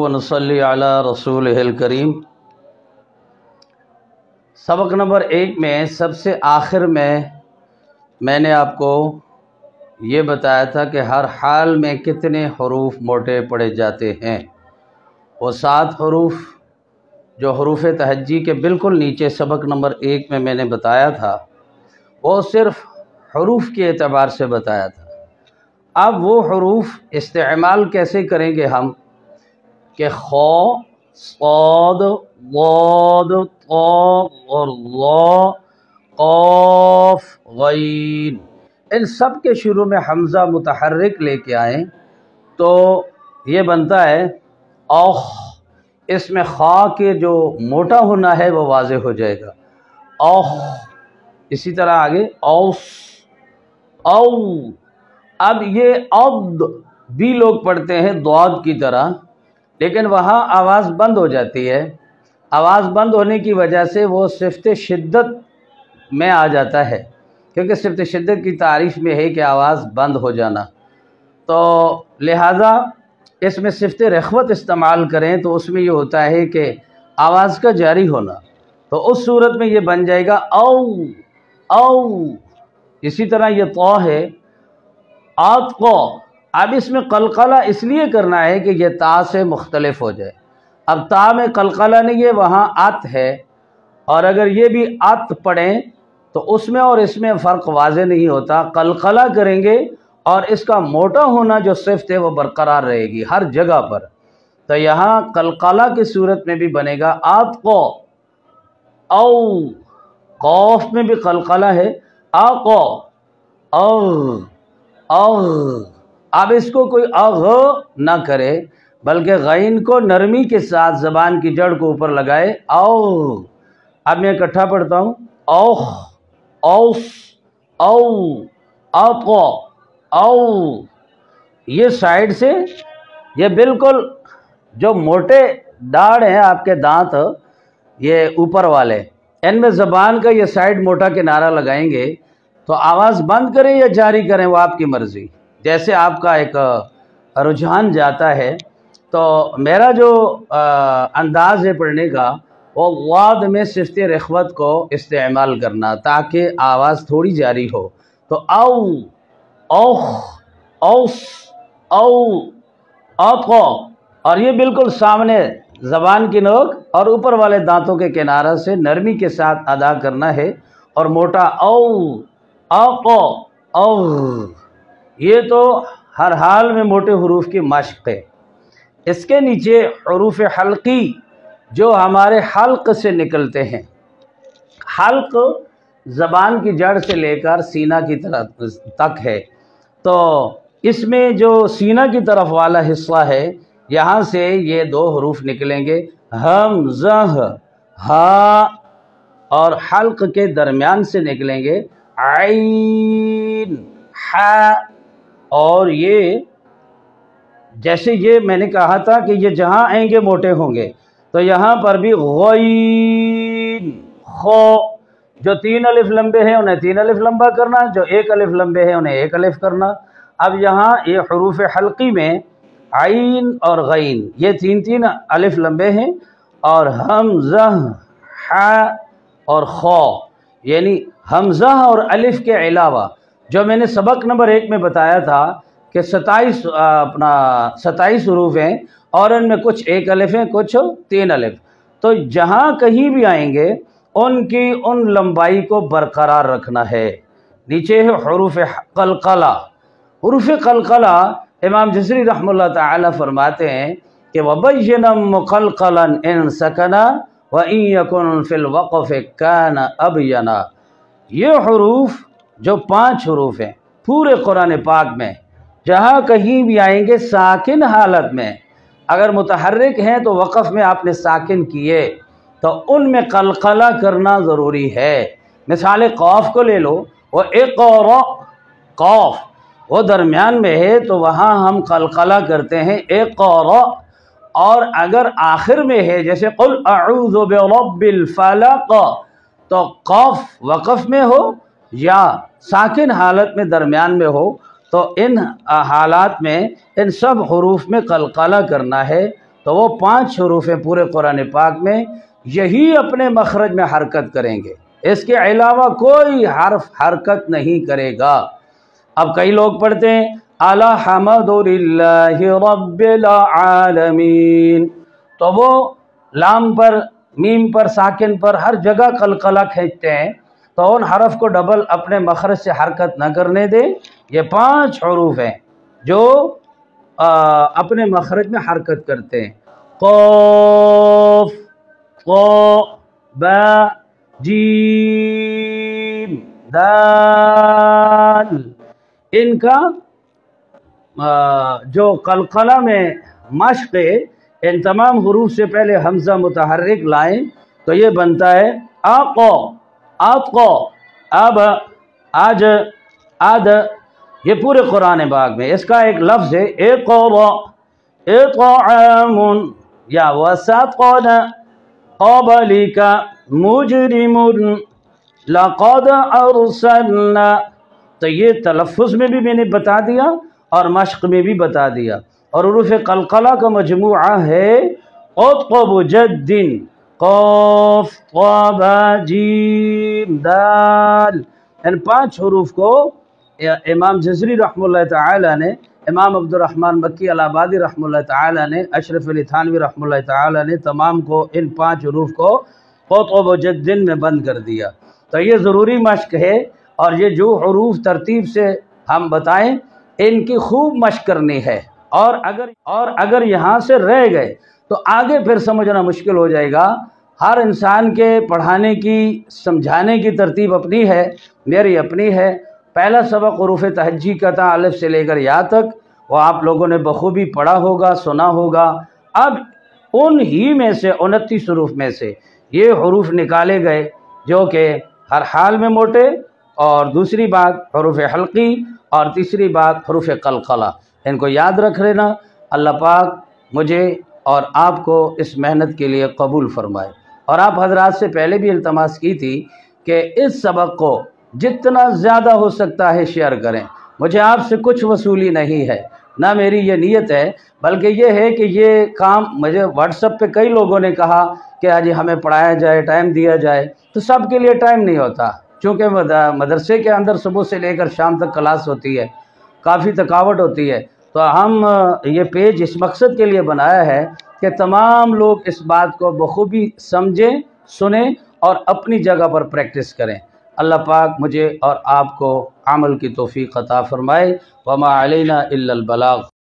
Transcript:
व नसल्ली अला रसूलिहिल करीम। सबक नंबर 1 में सबसे आखिर में मैंने आपको ये बताया था कि हर हाल में कितने हरूफ मोटे पढ़े जाते हैं। वो 7 हरूफ जो हरूफ तहज्जी के बिल्कुल नीचे सबक नंबर 1 में मैंने बताया था, वो सिर्फ हरूफ के एतबार से बताया था। अब वो हरूफ इस्तेमाल कैसे करेंगे हम कि खौ, सौद, वौद, तौ और लौ, क़ाफ, गैन, इन सब के शुरू में हमज़ा मुतहर्रिक लेके आएँ तो ये बनता है औख। इसमें खा के जो मोटा होना है वो वाज़े हो जाएगा, औख। इसी तरह आगे औस, औ। अब ये औद भी लोग पढ़ते हैं द्वाद की तरह, लेकिन वहाँ आवाज़ बंद हो जाती है। आवाज़ बंद होने की वजह से वो सिफ़त शिद्दत में आ जाता है, क्योंकि सिफ़त शिद्दत की तारीफ़ में है कि आवाज़ बंद हो जाना। तो लिहाजा इसमें सिफ़त रख़वत इस्तेमाल करें तो उसमें ये होता है कि आवाज़ का जारी होना, तो उस सूरत में ये बन जाएगा औ, औ। इसी तरह ये तौ है, आतक़ो। अब इसमें कलकला इसलिए करना है कि ये ता से मुख्तलिफ हो जाए। अब ता में कलकला नहीं है, वहाँ अत है, और अगर ये भी अत पढ़ें तो उसमें और इसमें फ़र्क वाज़े नहीं होता। कलकला करेंगे और इसका मोटा होना जो सिफ़त है वो बरकरार रहेगी हर जगह पर। तो यहाँ कलकला की सूरत में भी बनेगा आतक़ो, औ। क़ाफ में भी कलकला है, आक़ो, औ, औ। अब इसको कोई अघ ना करे, बल्कि गैन को नरमी के साथ ज़बान की जड़ को ऊपर लगाए, औ। अब मैं इकट्ठा पढ़ता हूँ, औख, औस, औ, आक़ो, औ। ये साइड से, ये बिल्कुल जो मोटे दाढ़ हैं आपके दांत, ये ऊपर वाले, इनमें ज़बान का ये साइड मोटा किनारा लगाएंगे तो आवाज़ बंद करें या जारी करें वो आपकी मर्ज़ी, जैसे आपका एक रुझान जाता है। तो मेरा जो अंदाज़ है पढ़ने का, वो वाद में सिफ़त रख़वत को इस्तेमाल करना ताकि आवाज़ थोड़ी जारी हो। तो औ, औख, औस, औ, आक़ो, और ये बिल्कुल सामने ज़बान की नोक और ऊपर वाले दांतों के किनारा से नरमी के साथ अदा करना है, और मोटा औ, आक़ो, औ। ये तो हर हाल में मोटे हुरूफ की मश्क़ है। इसके नीचे हुरूफ हल्की जो हमारे हल्क से निकलते हैं। हल्क ज़बान की जड़ से लेकर सीना की तरफ तक है, तो इसमें जो सीना की तरफ वाला हिस्सा है, यहाँ से ये 2 हुरूफ निकलेंगे, हम, ज़ह, हा, और हल्क के दरमियान से निकलेंगे आइन, हा। और ये जैसे ये मैंने कहा था कि ये जहाँ आएंगे मोटे होंगे, तो यहाँ पर भी गैन, खो। जो 3 अलिफ लंबे हैं उन्हें 3 अलिफ लंबा करना, जो 1 अलिफ लंबे हैं उन्हें 1 अलिफ करना। अब यहाँ ये हुरूफ हल्की में आइन और गैन ये 3 अलिफ लंबे हैं, और हमज़ा, हा और खौ, यानी हमज़ा और अलिफ के अलावा जो मैंने सबक नंबर 1 में बताया था कि 27 हुरूफ हैं और उनमें कुछ 1 अलिफ हैं, कुछ 3 अलिफ। तो जहाँ कहीं भी आएंगे उनकी उन लंबाई को बरकरार रखना है। नीचे है हुरूफ कलकला। हुरूफ कलकला इमाम जज़री रहमतुल्लाह ताला फरमाते हैं कि वबय्यनम मुक़लक़लन इन सकना व इन यकुन फिल वक़फ़ काना अबयना। ये हुरूफ जो 5 हुरूफ हैं पूरे कुरान पाक में, जहाँ कहीं भी आएंगे साकिन हालत में, अगर मुतहर्रिक हैं तो वक़फ़ में आपने साकिन किए तो उनमें कलकला करना ज़रूरी है। मिसाल क़ाफ को ले लो, वो इक़रा, क़ाफ वो दरमियान में है तो वहाँ हम कलकला करते हैं इक़रा, और अगर आखिर में है जैसे क़ुल अऊज़ु बिरब्बिल फ़लक़, तो क़ाफ वक़फ़ में हो या साकिन हालत में दरमियान में हो, तो इन हालात में इन सब हुरूफ में कलकला करना है। تو وہ 5 حروف ہیں پورے قرآن پاک میں، یہی اپنے مخرج میں حرکت کریں گے، اس کے علاوہ کوئی حرف حرکت نہیں کرے گا۔ اب کئی لوگ پڑھتے ہیں الحمد للہ رب العالمین، تو وہ لام پر، میم پر، ساکن پر ہر جگہ قلقلہ کھینچتے ہیں، تو ان حرف کو ڈبل اپنے مخرج سے حرکت نہ کرنے دیں۔ یہ 5 حروف ہیں جو اپنے مخرج میں حرکت کرتے ہیں، قاف، قا، با، جیم، دال۔ ان کا جو قلقلہ میں مشق ہے، ان تمام حروف سے پہلے حمزہ متحرک لائیں تو یہ بنتا ہے آقا، آقا، اب، آج، آد۔ یہ پورے قرآن پاک میں اس کا ایک لفظ ہے اقرأ، اطعام، یا وسقن قبلک مجرم لقد ارسلنا۔ تو یہ تلفظ میں بھی میں نے بتا دیا اور مشق میں بھی بتا دیا، اور حروف قلقلہ کا مجموعہ ہے قطب جد، قاف، طا، جیم، دال۔ ان 5 حروف کو امام جزری رحمہ اللہ تعالی نے، امام عبد الرحمن مکی الہٰبادی رحمہ اللہ تعالی نے، اشرف علی تھانوی رحمہ اللہ تعالی نے تمام کو ان 5 حروف کو قطب و جد میں بند کر دیا۔ تو یہ ضروری مشق ہے، اور یہ جو حروف ترتیب سے ہم بتائیں ان کی خوب مشق کرنی ہے، اور اگر یہاں سے رہ گئے تو آگے پھر سمجھنا مشکل ہو جائے گا۔ ہر انسان کے پڑھانے کی، سمجھانے کی ترتیب اپنی ہے، میری اپنی ہے۔ پہلا سبق حروف تہجی کا تھا الف سے لے کر یا تک، وہ آپ لوگوں نے بخوبی پڑھا ہوگا، سنا ہوگا۔ اب ان ہی میں سے 29 حروف میں سے یہ حروف نکالے گئے جو کہ ہر حال میں موٹے، اور دوسری بات حروف حلقی، اور تیسری بات حروف قلقلہ۔ ان کو یاد رکھ لینا۔ اللہ پاک مجھے اور آپ کو اس محنت کے لیے قبول فرمائے۔ اور آپ حضرات سے پہلے بھی التماس کی تھی کہ اس سبق کو جتنا زیادہ ہو سکتا ہے شیئر کریں۔ مجھے آپ سے کچھ وصولی نہیں ہے، نہ میری یہ نیت ہے، بلکہ یہ ہے کہ یہ کام مجھے واٹس ایپ پہ کئی لوگوں نے کہا کہ آجی ہمیں پڑھایا جائے، ٹائم دیا جائے، تو سب کے لیے ٹائم نہیں ہوتا، چونکہ مدرسے کے اندر صبح سے لے کر شام تک کلاس ہوتی ہے، کافی تھکاوٹ ہوتی ہے۔ تو ہم یہ پیج اس مقصد کے لیے بنایا ہے کہ تمام لوگ اس بات کو بخوبی سمجھیں، سنیں اور اپنی جگہ پر پریکٹس کریں۔ اللہ پاک مجھے اور آپ کو عمل کی توفیق عطا فرمائے۔ وما علینا الا البلاغ۔